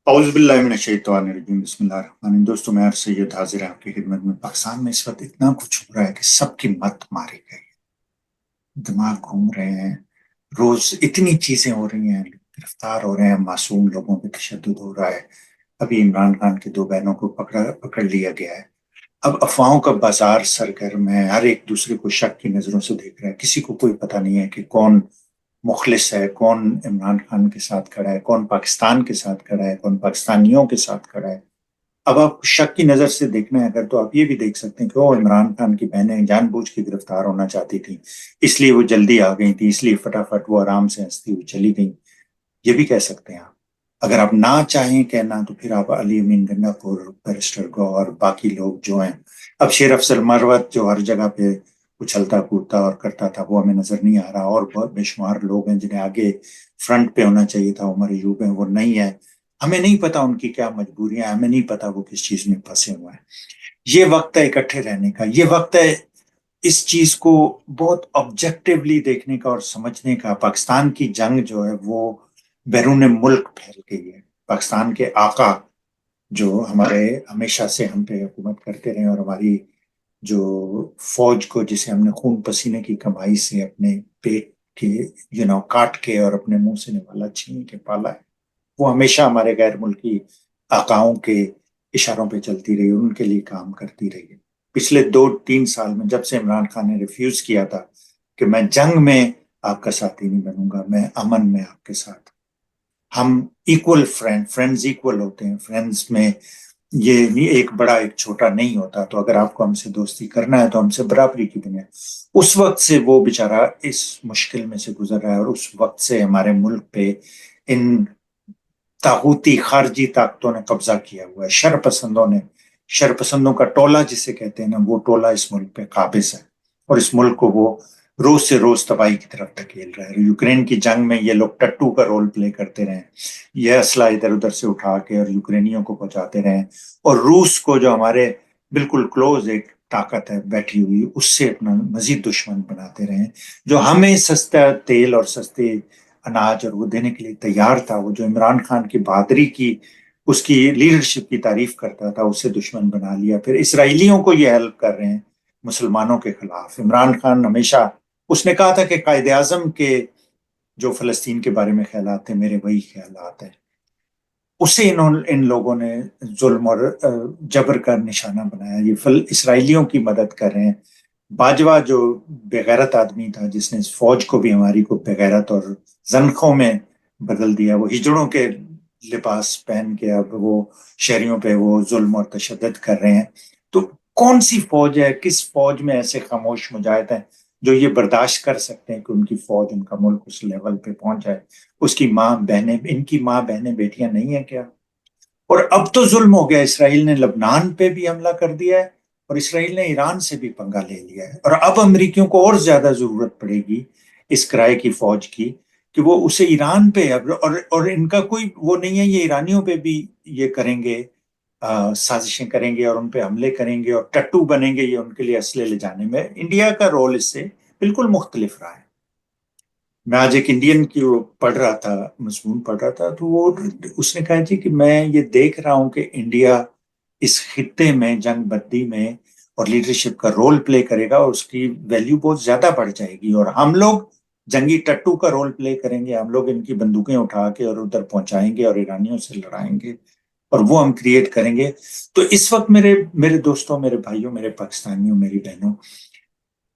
اعوذ باللہ من الشیطان الرجیم بسم اللہ الرحمن الرحیم۔ دوستو میں سید حاضر ہیں آپ کی خدمت میں۔ پاکستان میں اس وقت اتنا کچھ ہو رہا ہے کہ سب کی مت ماری گئی، دماغ گھوم رہے ہیں، روز اتنی چیزیں ہو رہی ہیں، گرفتار ہو رہے ہیں، معصوم لوگوں پہ تشدد ہو رہا ہے۔ ابھی عمران خان کی 2 بہنوں کو پکڑ لیا گیا ہے۔ اب افواہوں کا بازار سرگرم ہے، ہر ایک دوسرے کو شک کی نظروں سے دیکھ رہا ہے، کسی کو کوئی پتہ نہیں ہے کہ کون مخلص ہے، کون عمران خان کے ساتھ کھڑا ہے، کون پاکستان کے ساتھ کھڑا ہے، کون پاکستانیوں کے ساتھ کھڑا ہے۔ اب آپ شک کی نظر سے دیکھنا ہے اگر، تو آپ یہ بھی دیکھ سکتے ہیں کہ وہ عمران خان کی بہنیں جان بوجھ کے گرفتار ہونا چاہتی تھیں، اس لیے وہ جلدی آ گئی تھی، اس لیے فٹافٹ وہ آرام سے ہنستی ہوئی چلی گئی۔ یہ بھی کہہ سکتے ہیں آپ۔ اگر آپ نہ چاہیں کہنا تو پھر آپ علی امین گنڈا پور، بیرسٹر گو اور باقی لوگ جو ہیں، اب شیر افضل مروت جو ہر جگہ پہ اچھلتا کودتا اور کرتا تھا وہ ہمیں نظر نہیں آ رہا، اور بہت بے شمار لوگ ہیں جنہیں آگے فرنٹ پہ ہونا چاہیے تھا، عمر ایوب ہیں، وہ نہیں ہے۔ ہمیں نہیں پتا ان کی کیا مجبوریاں ہیں، ہمیں نہیں پتا وہ کس چیز میں پھنسے ہوئے ہیں۔ یہ وقت ہے اکٹھے رہنے کا، یہ وقت ہے اس چیز کو بہت آبجیکٹیولی دیکھنے کا اور سمجھنے کا۔ پاکستان کی جنگ جو ہے وہ بیرون ملک پھیل گئی ہے۔ پاکستان کے آقا جو ہمارے ہمیشہ سے ہم پہ حکومت کرتے رہے، اور ہماری جو فوج کو جسے ہم نے خون پسینے کی کمائی سے اپنے پیٹ کے کاٹ کے اور اپنے منہ سے نوالا چھین کے پالا ہے، وہ ہمیشہ ہمارے غیر ملکی آقاؤں کے اشاروں پہ چلتی رہی، ان کے لیے کام کرتی رہی ہے۔ پچھلے 2-3 سال میں جب سے عمران خان نے ریفیوز کیا تھا کہ میں جنگ میں آپ کا ساتھی نہیں بنوں گا، میں امن میں آپ کے ساتھ، ہم ایکول فرینڈز ایکول ہوتے ہیں، فرینڈز میں یہ نہیں ایک بڑا ایک چھوٹا نہیں ہوتا، تو اگر آپ کو ہم سے دوستی کرنا ہے تو ہم سے برابری کی بنیاد۔ اس وقت سے وہ بیچارہ اس مشکل میں سے گزر رہا ہے، اور اس وقت سے ہمارے ملک پہ ان طاغوتی خارجی طاقتوں نے قبضہ کیا ہوا ہے، شر پسندوں کا ٹولہ جسے کہتے ہیں نا، وہ ٹولہ اس ملک پہ قابض ہے، اور اس ملک کو وہ روز سے روز تباہی کی طرف دھکیل رہا ہے۔ یوکرین کی جنگ میں یہ لوگ ٹٹو کا رول پلے کرتے رہے، یہ اسلحہ ادھر ادھر سے اٹھا کے اور یوکرینیوں کو پہنچاتے رہے، اور روس کو جو ہمارے بالکل کلوز ایک طاقت ہے بیٹھی ہوئی، اس سے اپنا مزید دشمن بناتے رہے، جو ہمیں سستا تیل اور سستے اناج اور وہ دینے کے لیے تیار تھا، وہ جو عمران خان کی بہادری کی، اس کی لیڈرشپ کی تعریف کرتا تھا، اسے دشمن بنا لیا۔ پھر اسرائیلیوں کو یہ ہیلپ کر رہے ہیں مسلمانوں کے خلاف۔ عمران خان ہمیشہ اس نے کہا تھا کہ قائد اعظم کے جو فلسطین کے بارے میں خیالات ہیں میرے وہی خیالات ہیں، اسے ان لوگوں نے ظلم اور جبر کا نشانہ بنایا۔ یہ اسرائیلیوں کی مدد کر رہے ہیں۔ باجوہ جو بغیرت آدمی تھا جس نے اس فوج کو بھی ہماری کو بغیرت اور زنخوں میں بدل دیا، وہ ہجڑوں کے لباس پہن کے اب وہ شہریوں پہ وہ ظلم اور تشدد کر رہے ہیں۔ تو کون سی فوج ہے، کس فوج میں ایسے خاموش مجاہد ہیں جو یہ برداشت کر سکتے ہیں کہ ان کی فوج، ان کا ملک اس لیول پہ پہنچ جائے؟ اس کی ماں بہنیں، ان کی ماں بہنیں بیٹیاں نہیں ہیں کیا؟ اور اب تو ظلم ہو گیا، اسرائیل نے لبنان پہ بھی حملہ کر دیا ہے، اور اسرائیل نے ایران سے بھی پنگا لے لیا ہے، اور اب امریکیوں کو اور زیادہ ضرورت پڑے گی اس کرائے کی فوج کی کہ وہ اسے ایران پہ، اور ان کا کوئی وہ نہیں ہے، یہ ایرانیوں پہ بھی یہ کریں گے، سازشیں کریں گے اور ان پہ حملے کریں گے اور ٹٹو بنیں گے، یہ ان کے لیے اسلحے لے جانے میں۔ انڈیا کا رول اس سے بالکل مختلف رہا ہے۔ میں آج ایک انڈین کی وہ پڑھ رہا تھا، مضمون پڑھ رہا تھا، تو وہ اس نے کہا جی کہ میں یہ دیکھ رہا ہوں کہ انڈیا اس خطے میں جنگ بندی میں اور لیڈرشپ کا رول پلے کرے گا، اور اس کی ویلیو بہت زیادہ بڑھ جائے گی، اور ہم لوگ جنگی ٹٹو کا رول پلے کریں گے، ہم لوگ ان کی بندوقیں اٹھا کے اور ادھر پہنچائیں گے اور ایرانیوں سے لڑائیں گے، اور وہ ہم کریٹ کریں گے۔ تو اس وقت میرے دوستوں، میرے بھائیوں، میرے پاکستانیوں، میری بہنوں،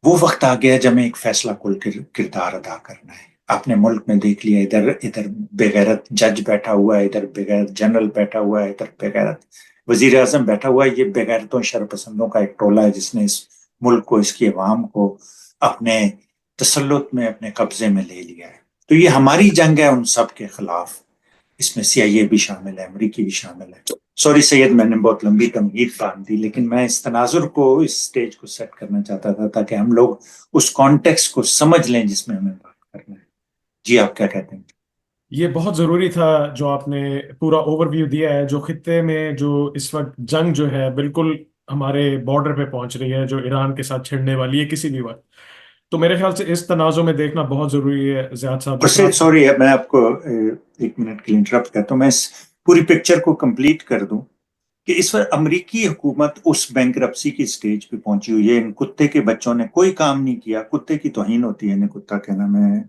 وہ وقت آ گیا جب ہمیں ایک فیصلہ کن کردار ادا کرنا ہے۔ اپنے ملک میں دیکھ لیا، ادھر بغیرت جج بیٹھا ہوا ہے، ادھر بغیرت جنرل بیٹھا ہوا ہے، ادھر بغیرت وزیر اعظم بیٹھا ہوا ہے۔ یہ بغیرتوں شرپسندوں کا ایک ٹولہ ہے جس نے اس ملک کو، اس کی عوام کو اپنے تسلط میں، اپنے قبضے میں لے لیا ہے۔ تو یہ ہماری جنگ ہے ان سب کے خلاف، اس میں CIA بھی شامل ہے، امریکی بھی شامل ہے۔ سوری سید، میں نے بہت لمبی تمہید باندھ دی، لیکن میں اس تناظر کو، اس سٹیج کو سیٹ کرنا چاہتا تھا تاکہ ہم لوگ اس کانٹیکسٹ کو سمجھ لیں جس میں ہمیں بات کرنا ہے۔ جی آپ کیا کہتے ہیں؟ یہ بہت ضروری تھا جو آپ نے پورا اوور ویو دیا ہے، جو خطے میں جو اس وقت جنگ جو ہے بالکل ہمارے بارڈر پہ پہنچ رہی ہے، جو ایران کے ساتھ چھڑنے والی ہے کسی بھی وقت۔ تو میرے خیال سے اس تنازع میں دیکھنا بہت ضروری ہے زیاد صاحب، اور جس طرح سوری، میں آپ کو 1 منٹ کے لیے انٹرپٹ کرتا ہوں۔ میں پوری پکچر کو کمپلیٹ کر دوں کہ اس وقت امریکی حکومت اس بینکرپسی کی سٹیج پہ پہنچی ہوئی ہے. ان کتے کے بچوں نے کوئی کام نہیں کیا. کتے کی توہین ہوتی ہے انہیں کتا کہنا. میں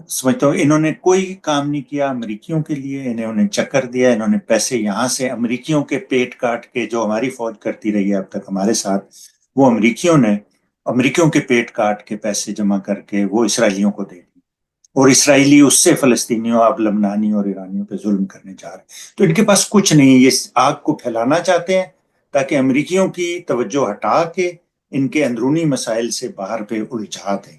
سمجھتا ہوں انہوں نے کوئی کام نہیں کیا امریکیوں کے لیے. انہیں چکر دیا. انہوں نے پیسے یہاں سے امریکیوں کے پیٹ کاٹ کے, جو ہماری فوج کرتی رہی ہے اب تک ہمارے ساتھ, وہ امریکیوں کے پیٹ کاٹ کے پیسے جمع کر کے وہ اسرائیلیوں کو دے دی. اور اسرائیلی اس سے فلسطینیوں, اب لبنانیوں اور ایرانیوں پہ ظلم کرنے جا رہے ہیں. تو ان کے پاس کچھ نہیں. یہ آگ کو پھیلانا چاہتے ہیں تاکہ امریکیوں کی توجہ ہٹا کے ان کے اندرونی مسائل سے باہر پہ الجھا دیں.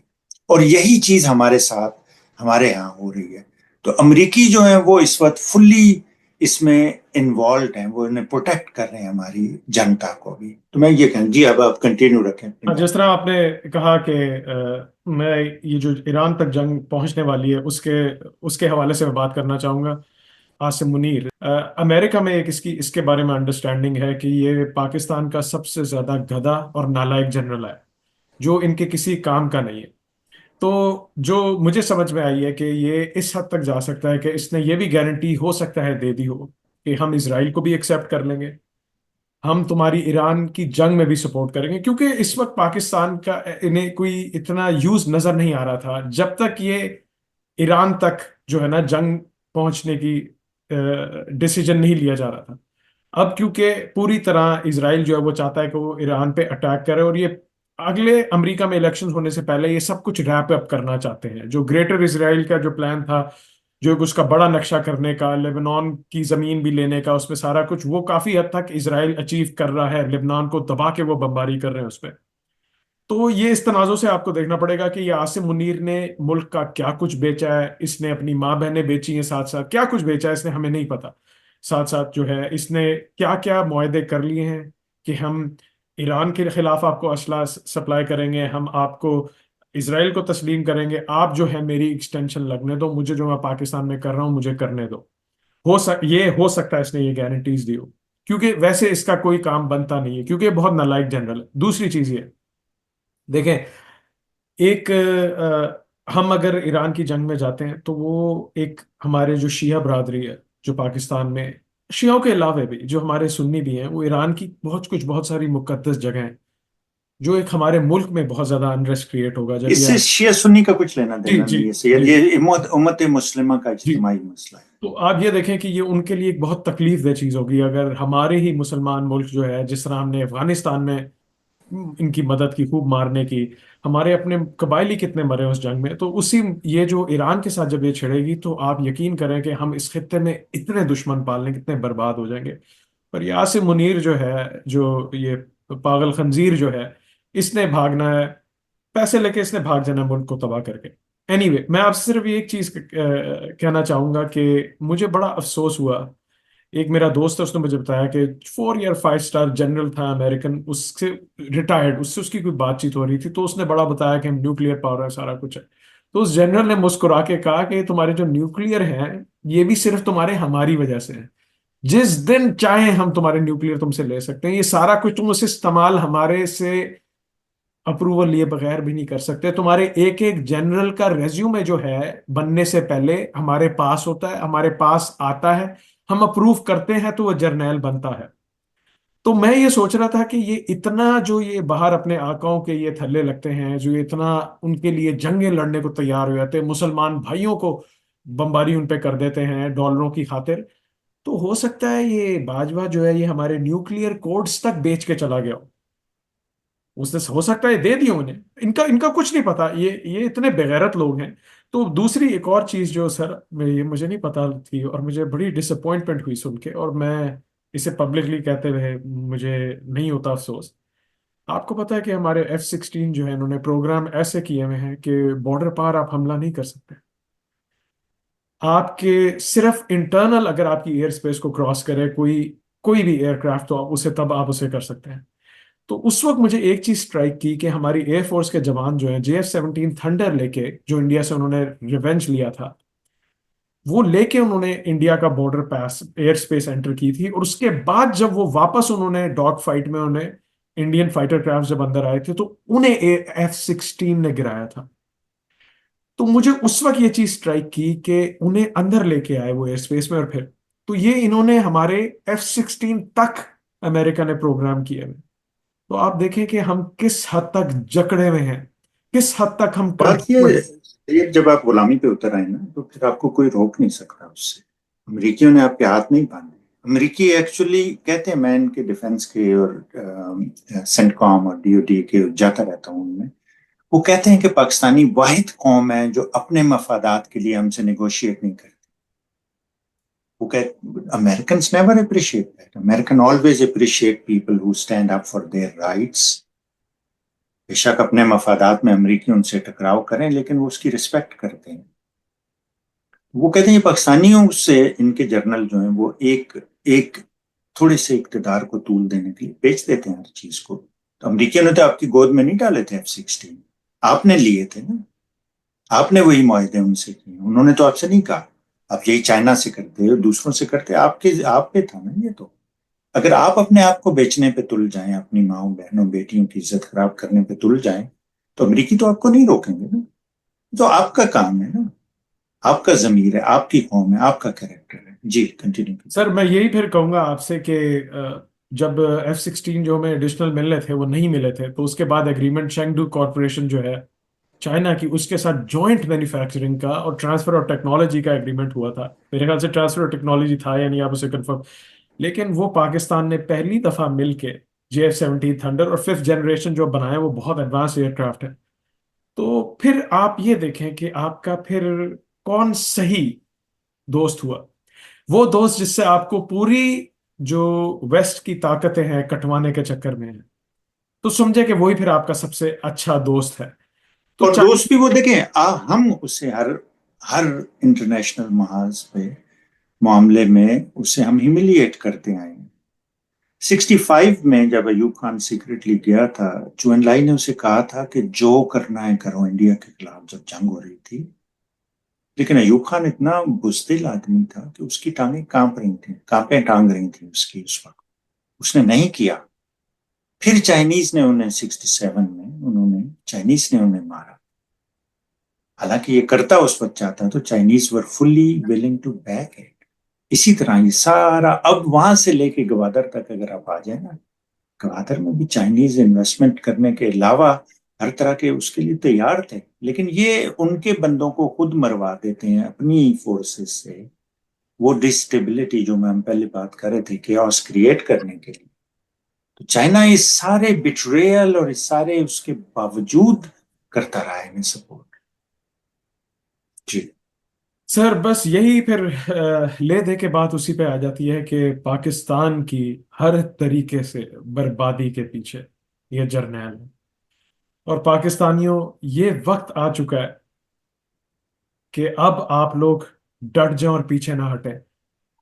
اور یہی چیز ہمارے ساتھ ہمارے ہاں ہو رہی ہے. تو امریکی جو ہیں وہ اس وقت فلی اس میں انوالوڈ ہیں. وہ انہیں پروٹیکٹ کر رہے ہیں ہماری جنتا کو بھی. تو میں یہ کہوں جی, اب آپ کنٹینیو رکھیں اپنی بات. جس طرح آپ نے کہا کہ میں یہ جو ایران تک جنگ پہنچنے والی ہے اس کے حوالے سے میں بات کرنا چاہوں گا. عاصم منیر, امریکہ میں ایک اس کے بارے میں انڈرسٹینڈنگ ہے کہ یہ پاکستان کا سب سے زیادہ گدھا اور نالائق جنرل ہے جو ان کے کسی کام کا نہیں ہے. تو جو مجھے سمجھ میں آئی ہے کہ یہ اس حد تک جا سکتا ہے کہ اس نے یہ بھی گارنٹی ہو سکتا ہے دے دی ہو کہ ہم اسرائیل کو بھی ایکسیپٹ کر لیں گے, ہم تمہاری ایران کی جنگ میں بھی سپورٹ کریں گے. کیونکہ اس وقت پاکستان کا انہیں کوئی اتنا یوز نظر نہیں آ رہا تھا جب تک یہ ایران تک جو ہے نا جنگ پہنچنے کی ڈیسیجن نہیں لیا جا رہا تھا. اب کیونکہ پوری طرح اسرائیل جو ہے وہ چاہتا ہے کہ وہ ایران پہ اٹیک کرے, اور یہ اگلے امریکہ میں الیکشن ہونے سے پہلے یہ سب کچھ ریپ اپ کرنا چاہتے ہیں. جو گریٹر اسرائیل کا جو پلان تھا, جو اس کا بڑا نقشہ کرنے کا, لیبنان کی زمین بھی لینے کا, اس میں سارا کچھ وہ کافی حد تک اسرائیل اچیو کر رہا ہے. لیبنان کو دبا کے وہ بمباری کر رہے ہیں اس پہ. تو یہ اس تنازع سے آپ کو دیکھنا پڑے گا کہ یہ عاصم منیر نے ملک کا کیا کچھ بیچا ہے. اس نے اپنی ماں بہنیں بیچی ہیں, ساتھ ساتھ کیا کچھ بیچا ہے اس نے ہمیں نہیں پتا. ساتھ ساتھ جو ہے اس نے کیا کیا معاہدے کر لیے ہیں کہ ہم ایران کے خلاف آپ کو اسلحہ سپلائی کریں گے, ہم آپ کو اسرائیل کو تسلیم کریں گے, آپ جو ہے میری ایکسٹینشن لگنے دو, مجھے جو میں پاکستان میں کر رہا ہوں مجھے کرنے دو. یہ ہو سکتا ہے اس نے یہ گارنٹیز دی ہو, کیونکہ ویسے اس کا کوئی کام بنتا نہیں ہے, کیونکہ یہ بہت نالائق جنرل ہے. دوسری چیز یہ دیکھیں, ایک ہم اگر ایران کی جنگ میں جاتے ہیں تو وہ ایک ہمارے جو شیعہ برادری ہے جو پاکستان میں, شیعوں کے علاوہ بھی جو ہمارے سنی بھی ہیں, وہ ایران کی بہت ساری مقدس جگہیں ہیں جو ایک ہمارے ملک میں بہت زیادہ انریسٹ کریٹ ہوگا جب اس یہ سے شیعہ سنی کا کچھ لینا جی دینا جی نہیں ہے سید. جی یہ امت مسلمہ کا جی. اجتماعی مسئلہ ہے. تو آپ یہ دیکھیں کہ یہ ان کے لیے ایک بہت تکلیف دہ چیز ہوگی اگر ہمارے ہی مسلمان ملک جو ہے, جس طرح ہم نے افغانستان میں ان کی مدد کی, خوب مارنے کی, ہمارے اپنے قبائلی کتنے مرے اس جنگ میں, تو یہ جو ایران کے ساتھ جب یہ چھڑے گی تو آپ یقین کریں کہ ہم اس خطے میں اتنے دشمن پال لیں, کتنے برباد ہو جائیں گے. پر یہ عاصم منیر جو ہے, جو یہ پاگل خنزیر جو ہے, اس نے بھاگنا ہے, پیسے لے کے اس نے بھاگ جانا ہے ملک کو تباہ کر کے. اینی وے, میں آپ سے صرف ایک چیز کہنا چاہوں گا کہ مجھے بڑا افسوس ہوا. ایک میرا دوست ہے, اس نے مجھے بتایا کہ 4 یا 5 اسٹار جنرل تھا امریکن, اس سے ریٹائرڈ, اس سے اس کی کوئی بات چیت ہو رہی تھی, تو اس نے بڑا بتایا کہ ہم نیوکلیئر پاور ہے, سارا کچھ ہے. تو اس جنرل نے مسکرا کے کہا کہ تمہارے جو نیوکلیئر ہیں یہ بھی صرف ہماری وجہ سے ہے. جس دن چاہیں ہم تمہارے نیوکلیئر تم سے لے سکتے ہیں, یہ سارا کچھ تم اسے استعمال ہمارے سے اپروول لیے بغیر بھی نہیں کر سکتے. تمہارے ایک ایک جنرل کا ریزیومے جو ہے بننے سے پہلے ہمارے پاس ہوتا ہے, ہمارے پاس آتا ہے, ہم اپروو کرتے ہیں تو وہ جرنیل بنتا ہے. تو میں یہ سوچ رہا تھا کہ یہ اتنا جو یہ باہر اپنے آقاؤں کے یہ تھلے لگتے ہیں, جو اتنا ان کے لیے جنگیں لڑنے کو تیار ہو جاتے ہیں, مسلمان بھائیوں کو بمباری ان پہ کر دیتے ہیں ڈالروں کی خاطر, تو ہو سکتا ہے یہ باجوہ جو ہے یہ ہمارے نیوکلیئر کوڈز تک بیچ کے چلا گیا ہو. اس نے ہو سکتا ہے دے دیے انہیں, ان کا کچھ نہیں پتا, یہ اتنے بغیرت لوگ ہیں. تو دوسری ایک اور چیز جو سر یہ مجھے نہیں پتا تھی اور مجھے بڑی ڈس اپوائنٹمنٹ ہوئی سن کے, اور میں اسے پبلکلی کہتے ہوئے مجھے نہیں ہوتا افسوس. آپ کو پتا ہے کہ ہمارے F-16 جو ہے انہوں نے پروگرام ایسے کیے ہوئے ہیں کہ بارڈر پار آپ حملہ نہیں کر سکتے. آپ کے صرف انٹرنل اگر آپ کی ایئر اسپیس کو کراس کرے کوئی بھی ایئر کرافٹ, تو آپ اسے کر سکتے ہیں. تو اس وقت مجھے ایک چیز اسٹرائک کی کہ ہماری ایئر فورس کے جوان جو ہیں JF-17 تھنڈر لے کے, جو انڈیا سے انہوں نے ریونج لیا تھا, وہ لے کے انہوں نے انڈیا کا بارڈر پاس ایئر اسپیس انٹر کی تھی, اور اس کے بعد جب وہ واپس انہوں نے ڈاگ فائٹ میں انہیں انڈین فائٹر کرافٹ جب اندر آئے تھے تو انہیں F-16 نے گرایا تھا. تو مجھے اس وقت یہ چیز اسٹرائک کی کہ انہیں اندر لے کے آئے وہ ایئر اسپیس میں, اور پھر تو یہ انہوں نے ہمارے F-16 تک امریکہ نے پروگرام کیے ہوئے. تو آپ دیکھیں کہ ہم کس حد تک جکڑے ہوئے ہیں، کس حد تک ہم بات کنٹرول. یہ جب آپ غلامی پہ اتر آئے نا تو پھر آپ کو کوئی روک نہیں سکتا اس سے. امریکیوں نے آپ کے ہاتھ نہیں باندھے. امریکی ایکچولی کہتے ہیں، میں ان کے ڈیفنس کے اور سینٹ کام اور DOD کے جاتا رہتا ہوں ان میں، وہ کہتے ہیں کہ پاکستانی واحد قوم ہے جو اپنے مفادات کے لیے ہم سے نیگوشیٹ نہیں کرتی. وہ کہتے Americans never appreciate that. American always appreciate people who stand up for their rights. بے شک اپنے مفادات میں امریکی ان سے ٹکراؤ کریں لیکن وہ اس کی رسپیکٹ کرتے ہیں. وہ کہتے ہیں پاکستانیوں سے ان کے جرنل جو ہیں وہ ایک تھوڑے سے اقتدار کو طول دینے کے لیے بیچ دیتے ہیں ہر چیز کو. تو امریکیوں نے تو آپ کی گود میں نہیں ڈالے تھے F-16، آپ نے لیے تھے نا، آپ نے وہی معاہدے ان سے کیے. انہوں نے تو آپ سے نہیں کہا آپ یہی چائنا سے کرتے اور دوسروں سے کرتے. آپ پہ تھا نا یہ. تو اگر آپ اپنے آپ کو بیچنے پہ تل جائیں، اپنی ماؤں بہنوں بیٹیوں کی عزت خراب کرنے پہ تل جائیں، تو امریکی تو آپ کو نہیں روکیں گے نا. تو آپ کا کام ہے نا، آپ کا ضمیر ہے، آپ کی قوم ہے، آپ کا کریکٹر ہے. جی کنٹینیو. سر میں یہی پھر کہوں گا آپ سے کہ جب F-16 جو ہمیں ایڈیشنل ملنے تھے وہ نہیں ملے تھے، تو اس کے بعد ایگریمنٹ شینگڈو کارپوریشن جو ہے چائنا کی، اس کے ساتھ جوائنٹ مینوفیکچرنگ کا اور ٹرانسفر آف ٹیکنالوجی کا ایگریمنٹ ہوا تھا. میرے خیال سے ٹرانسفر آف ٹیکنالوجی تھا یا نہیں، آپ اسے کنفرم. لیکن وہ پاکستان نے پہلی دفعہ مل کے JF-17 تھنڈر اور 5th جنریشن جو بنایا وہ بہت ایڈوانس ایئر کرافٹ ہے. تو پھر آپ یہ دیکھیں کہ آپ کا پھر کون صحیح دوست ہوا. وہ دوست جس سے آپ کو پوری جو ویسٹ کی طاقتیں ہیں کٹوانے کے چکر میں ہیں، تو سمجھے کہ وہی پھر آپ کا سب سے اچھا دوست ہے. تو اور دوست بھی وہ دیکھیں ہم اسے ہر انٹرنیشنل محاذ پہ معاملے میں اسے ہم ہیملیٹ کرتے آئے ہیں. 65 میں جب ایوب خان سیکرٹلی گیا تھا، چوئن لائی نے اسے کہا تھا کہ جو کرنا ہے کرو انڈیا کے خلاف جب جنگ ہو رہی تھی. لیکن ایوب خان اتنا بزدل آدمی تھا کہ اس کی ٹانگیں کانپ رہی تھیں، کانپیں ٹانگ رہی تھیں اس کی اس وقت. اس نے نہیں کیا. پھر چائنیز نے انہیں 67 میں چائنیز نے انہیں مارا. حالانکہ یہ کرتا اس وقت چاہتا تو Chinese were fully willing to back it. اسی طرح یہ سارا اب وہاں سے لے کے گوادر تک اگر آپ آ جائیں نا، گوادر میں بھی چائنیز انویسٹمنٹ کرنے کے علاوہ ہر طرح کے اس کے لیے تیار تھے. لیکن یہ ان کے بندوں کو خود مروا دیتے ہیں اپنی فورسز سے. وہ ڈسٹیبلٹی جو میں ہم پہلے بات کر رہے تھے کیوس کریٹ کرنے کے لیے. تو چائنا اس سارے بٹریل اور اس سارے اس کے باوجود کرتا رہا ہے انہیں سپورٹ. جی سر بس یہی پھر لے دے کے بات اسی پہ آ جاتی ہے کہ پاکستان کی ہر طریقے سے بربادی کے پیچھے یہ جرنیل ہے. اور پاکستانیوں یہ وقت آ چکا ہے کہ اب آپ لوگ ڈٹ جائیں اور پیچھے نہ ہٹیں.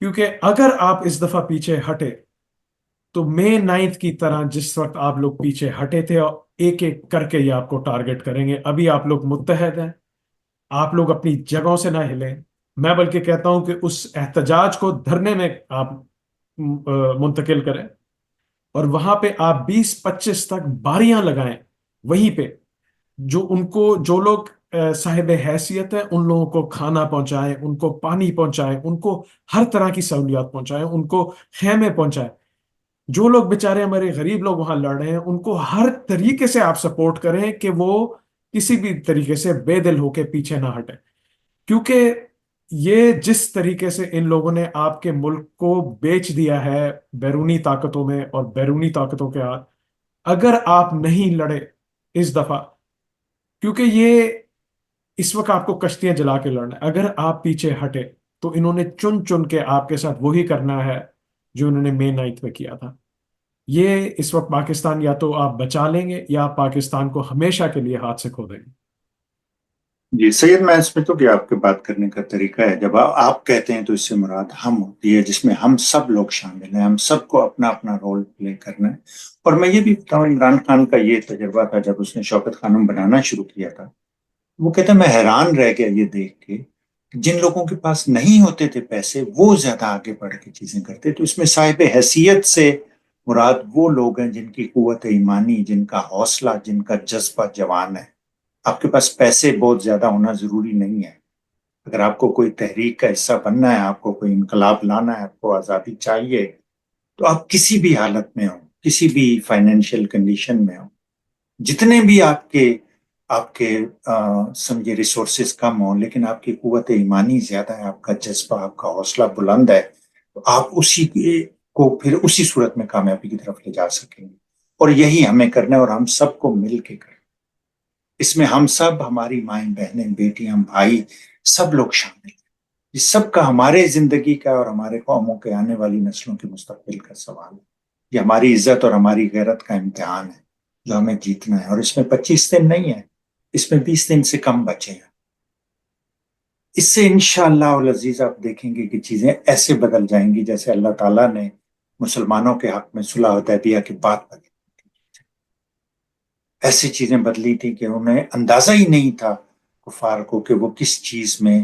کیونکہ اگر آپ اس دفعہ پیچھے ہٹے تو May 9 کی طرح جس وقت آپ لوگ پیچھے ہٹے تھے اور ایک ایک کر کے یہ آپ کو ٹارگٹ کریں گے. ابھی آپ لوگ متحد ہیں، آپ لوگ اپنی جگہوں سے نہ ہلیں. میں بلکہ کہتا ہوں کہ اس احتجاج کو دھرنے میں آپ منتقل کریں، اور وہاں پہ آپ 20-25 تک باریاں لگائیں. وہیں پہ جو لوگ صاحب حیثیت ہیں ان لوگوں کو کھانا پہنچائیں، ان کو پانی پہنچائیں، ان کو ہر طرح کی سہولیات پہنچائیں، ان کو خیمے پہنچائیں. جو لوگ بیچارے ہمارے غریب لوگ وہاں لڑ رہے ہیں ان کو ہر طریقے سے آپ سپورٹ کریں کہ وہ کسی بھی طریقے سے بے دل ہو کے پیچھے نہ ہٹیں. کیونکہ یہ جس طریقے سے ان لوگوں نے آپ کے ملک کو بیچ دیا ہے بیرونی طاقتوں میں اور بیرونی طاقتوں کے ہاتھ، اگر آپ نہیں لڑے اس دفعہ، کیونکہ یہ اس وقت آپ کو کشتیاں جلا کے لڑنا ہے، اگر آپ پیچھے ہٹے تو انہوں نے چن چن کے آپ کے ساتھ وہی کرنا ہے جو انہوں نے May 9 میں کیا تھا. یہ اس وقت پاکستان یا تو آپ بچا لیں گے یا آپ پاکستان کو ہمیشہ کے لیے ہاتھ سے کھو دیں گے. جی سید، میں سمجھتا ہوں کہ آپ کے بات کرنے کا طریقہ ہے جب آپ کہتے ہیں تو اس سے مراد ہم ہوتی ہے جس میں ہم سب لوگ شامل ہیں. ہم سب کو اپنا اپنا رول پلے کرنا ہے. اور میں یہ بھی بتاؤں عمران خان کا یہ تجربہ تھا جب اس نے شوکت خانم بنانا شروع کیا تھا. وہ کہتا ہے میں حیران رہ گیا یہ دیکھ کے جن لوگوں کے پاس نہیں ہوتے تھے پیسے وہ زیادہ آگے بڑھ کے چیزیں کرتے. تو اس میں صاحب حیثیت سے مراد وہ لوگ ہیں جن کی قوت ایمانی، جن کا حوصلہ، جن کا جذبہ جوان ہے. آپ کے پاس پیسے بہت زیادہ ہونا ضروری نہیں ہے. اگر آپ کو کوئی تحریک کا حصہ بننا ہے، آپ کو کوئی انقلاب لانا ہے، آپ کو آزادی چاہیے، تو آپ کسی بھی حالت میں ہوں، کسی بھی فائنینشیل کنڈیشن میں ہوں، جتنے بھی آپ کے سمجھے ریسورسز کم ہوں، لیکن آپ کی قوت ایمانی زیادہ ہے، آپ کا جذبہ، آپ کا حوصلہ بلند ہے، تو آپ اسی کو پھر اسی صورت میں کامیابی کی طرف لے جا سکیں گے۔ اور یہی ہمیں کرنا ہے، اور ہم سب کو مل کے کرنا ہے۔ اس میں ہم سب، ہماری مائیں، بہنیں، بیٹیاں، بھائی، سب لوگ شامل ہیں۔ یہ سب کا ہمارے زندگی کا اور ہمارے قوموں کے آنے والی نسلوں کے مستقبل کا سوال ہے۔ یہ ہماری عزت اور ہماری غیرت کا امتحان ہے جو ہمیں جیتنا ہے، اور اس میں 25 دن نہیں ہے، اس میں 20 دن سے کم بچے ہیں۔ اس سے انشاءاللہ العزیز آپ دیکھیں گے کہ چیزیں ایسے بدل جائیں گی جیسے اللہ تعالیٰ نے مسلمانوں کے حق میں صلح حدیبیہ کے بعد بدلی۔ ایسی چیزیں بدلی تھی کہ انہیں اندازہ ہی نہیں تھا کفار کو کہ وہ کس چیز میں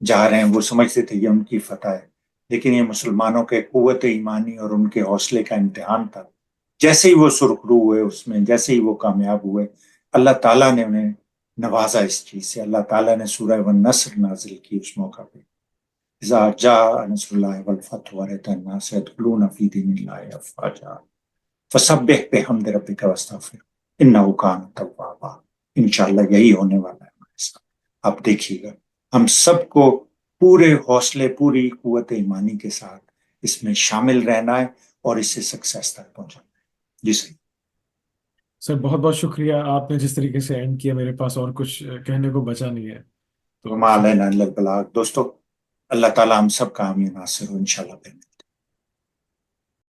جا رہے ہیں۔ وہ سمجھتے تھے یہ ان کی فتح ہے، لیکن یہ مسلمانوں کے قوت ایمانی اور ان کے حوصلے کا امتحان تھا۔ جیسے ہی وہ سرخرو ہوئے اس میں، جیسے ہی وہ کامیاب ہوئے، اللہ تعالیٰ نے انہیں نوازا اس چیز سے۔ اللہ تعالیٰ نے سورہ والنصر نازل کی اس موقع پہ، اذا جاء نصر اللہ والفتح ورأیت الناس يدخلون فی دین اللہ افواجا فسبح بحمد ربک واستغفر انہ کان توابا۔ انشاءاللہ یہی ہونے والا ہے ہمارے ساتھ۔ آپ دیکھیے گا، ہم سب کو پورے حوصلے، پوری قوت ایمانی کے ساتھ اس میں شامل رہنا ہے اور اس سے سکسیس تک پہنچانا ہے۔ جی صحیح۔ سر بہت بہت شکریہ، آپ نے جس طریقے سے اینڈ کیا میرے پاس اور کچھ کہنے کو بچا نہیں ہے، تو وما شکریہ۔ علینا الا البلاغ۔ دوستو، اللہ تعالیٰ ہم سب کا حامی ناصر ہو انشاءاللہ۔